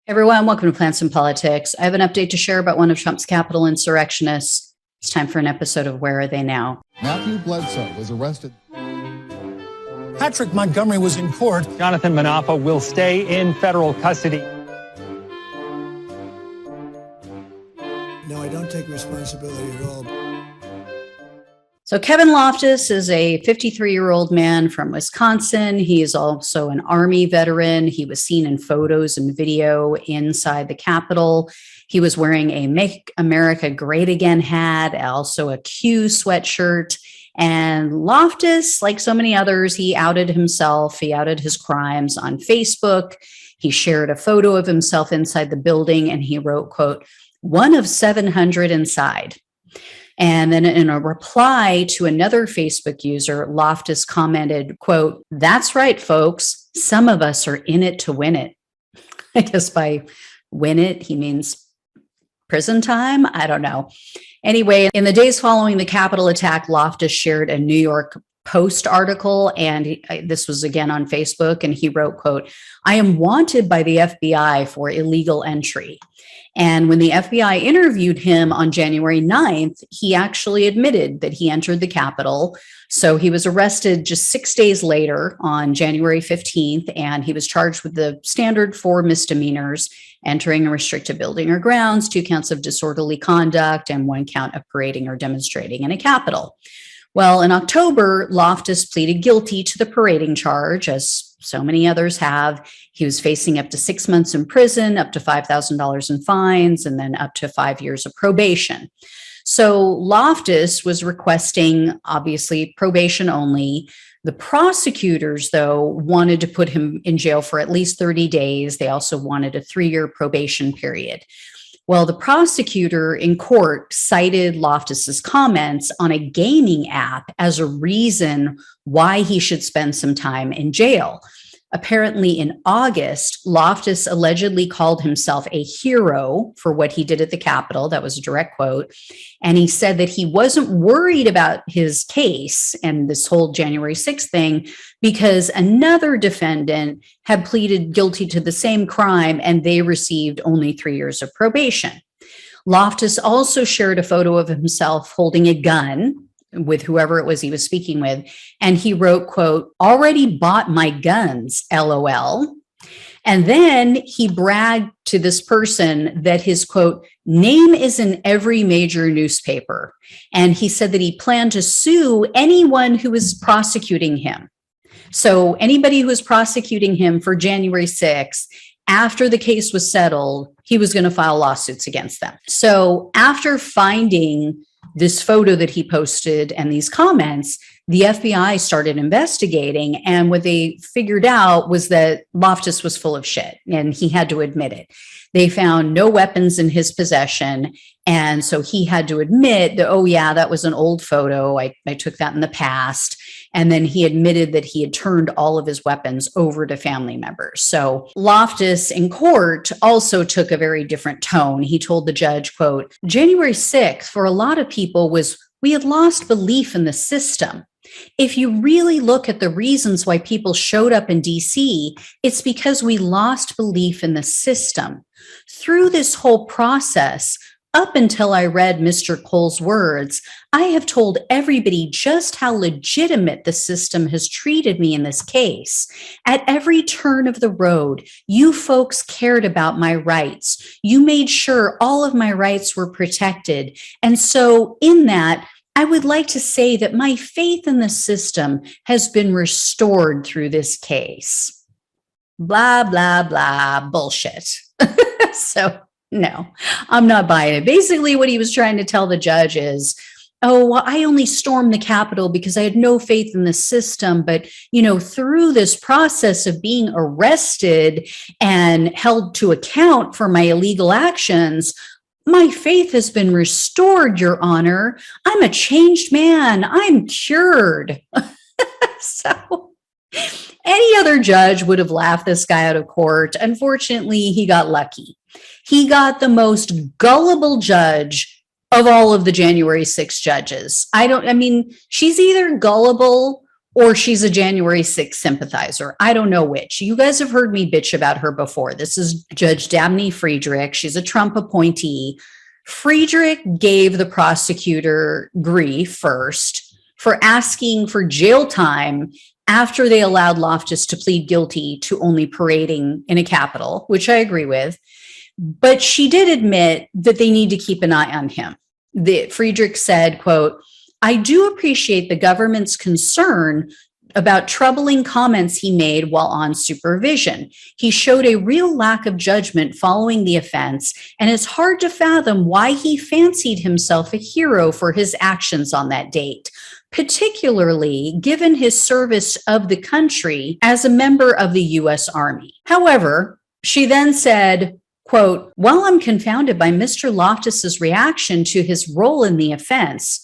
Everyone, welcome to Plants and Politics. I have an update to share about one of Trump's Capitol insurrectionists. It's time for an episode of Where Are They Now? Matthew Bledsoe was arrested. Patrick Montgomery was in court. Jonathan Manapa will stay in federal custody. No, I don't take responsibility at all. So Kevin Loftus is a 53-year-old man from Wisconsin. He is also an Army veteran. He was seen in photos and video inside the Capitol. He was wearing a Make America Great Again hat, also a Q sweatshirt. And Loftus, like so many others, he outed himself. He outed his crimes on Facebook. He shared a photo of himself inside the building, and he wrote, quote, "one of 700 inside." And then in a reply to another Facebook user, Loftus commented, quote, "That's right, folks. Some of us are in it to win it." I guess by win it, he means prison time. I don't know. Anyway, in the days following the Capitol attack, Loftus shared a New York Post article, and this was again on Facebook, and he wrote, quote, "I am wanted by the FBI for illegal entry." And when the FBI interviewed him on January 9th, he actually admitted that he entered the Capitol. So he was arrested just 6 days later on January 15th, and he was charged with the standard 4 misdemeanors: entering a restricted building or grounds, 2 counts of disorderly conduct, and 1 count of parading or demonstrating in a Capitol. Well, in October, Loftus pleaded guilty to the parading charge, as so many others have. He was facing up to 6 months in prison, up to $5,000 in fines, and then up to 5 years of probation. So Loftus was requesting, obviously, probation only. The prosecutors, though, wanted to put him in jail for at least 30 days. They also wanted a 3-year probation period. Well, the prosecutor in court cited Loftus's comments on a gaming app as a reason why he should spend some time in jail. Apparently, in August, Loftus allegedly called himself a hero for what he did at the Capitol. That was a direct quote. And he said that he wasn't worried about his case and this whole January 6th thing because another defendant had pleaded guilty to the same crime and they received only 3 years of probation. Loftus also shared a photo of himself holding a gun with whoever it was he was speaking with. And he wrote, quote, "already bought my guns, LOL." And then he bragged to this person that his, quote, "name is in every major newspaper." And he said that he planned to sue anyone who was prosecuting him. So anybody who was prosecuting him for January 6th, after the case was settled, he was going to file lawsuits against them. So after finding this photo that he posted and these comments, the FBI started investigating. And what they figured out was that Loftus was full of shit, and he had to admit it. They found no weapons in his possession. And so he had to admit that, oh, yeah, that was an old photo. I took that in the past. And then he admitted that he had turned all of his weapons over to family members. So Loftus in court also took a very different tone. He told the judge, quote, "January 6th for a lot of people was we had lost belief in the system. If you really look at the reasons why people showed up in DC, it's because we lost belief in the system. Through this whole process, up until I read Mr. Cole's words, I have told everybody just how legitimate the system has treated me in this case. At every turn of the road, you folks cared about my rights. You made sure all of my rights were protected. And so in that, I would like to say that my faith in the system has been restored through this case." Blah, blah, blah, bullshit. So no, I'm not buying it. Basically, what he was trying to tell the judge is, oh, well, I only stormed the Capitol because I had no faith in the system. But, through this process of being arrested and held to account for my illegal actions, my faith has been restored, Your Honor. I'm a changed man. I'm cured. So any other judge would have laughed this guy out of court. Unfortunately, he got lucky. He got the most gullible judge of all of the January 6th judges. She's either gullible or she's a January 6th sympathizer. I don't know which. You guys have heard me bitch about her before. This is Judge Dabney Friedrich. She's a Trump appointee. Friedrich gave the prosecutor grief first for asking for jail time after they allowed Loftus to plead guilty to only parading in a Capitol, which I agree with. But she did admit that they need to keep an eye on him. Friedrich said, quote, "I do appreciate the government's concern about troubling comments he made while on supervision. He showed a real lack of judgment following the offense, and it's hard to fathom why he fancied himself a hero for his actions on that date, particularly given his service of the country as a member of the U.S. Army." However, she then said, quote, "While I'm confounded by Mr. Loftus's reaction to his role in the offense,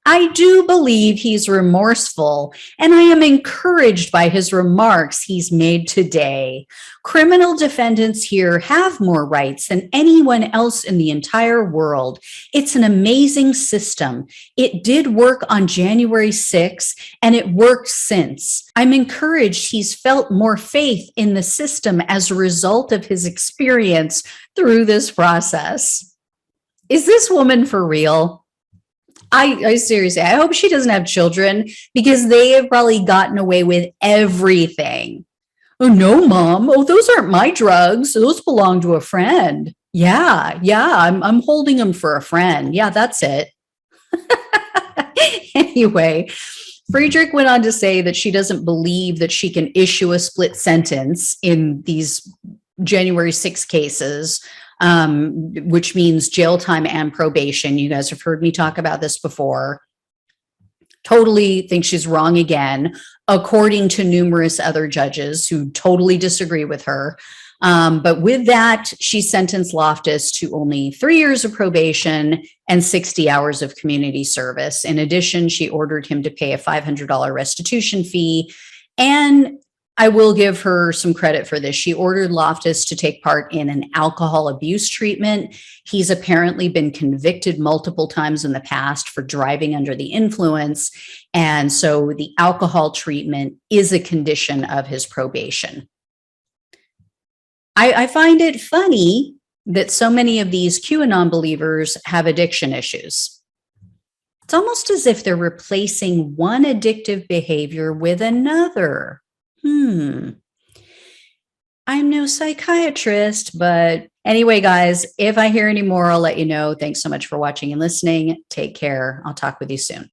I do believe he's remorseful, and I am encouraged by his remarks he's made today. Criminal defendants here have more rights than anyone else in the entire world. It's an amazing system. It did work on January 6th, and it worked since. I'm encouraged he's felt more faith in the system as a result of his experience through this process." Is this woman for real? I seriously, I hope she doesn't have children, because they have probably gotten away with everything. "Oh, no, Mom. Oh, those aren't my drugs. Those belong to a friend." Yeah, I'm holding them for a friend. Yeah, that's it. Anyway, Friedrich went on to say that she doesn't believe that she can issue a split sentence in these January 6 cases, which means jail time and probation. You guys have heard me talk about this before. Totally think she's wrong again, according to numerous other judges who totally disagree with her. But with that, she sentenced Loftus to only 3 years of probation and 60 hours of community service. In addition, she ordered him to pay a $500 restitution fee. And I will give her some credit for this. She ordered Loftus to take part in an alcohol abuse treatment. He's apparently been convicted multiple times in the past for driving under the influence. And so the alcohol treatment is a condition of his probation. I find it funny that so many of these QAnon believers have addiction issues. It's almost as if they're replacing one addictive behavior with another. I'm no psychiatrist, but anyway, guys, if I hear any more, I'll let you know. Thanks so much for watching and listening. Take care. I'll talk with you soon.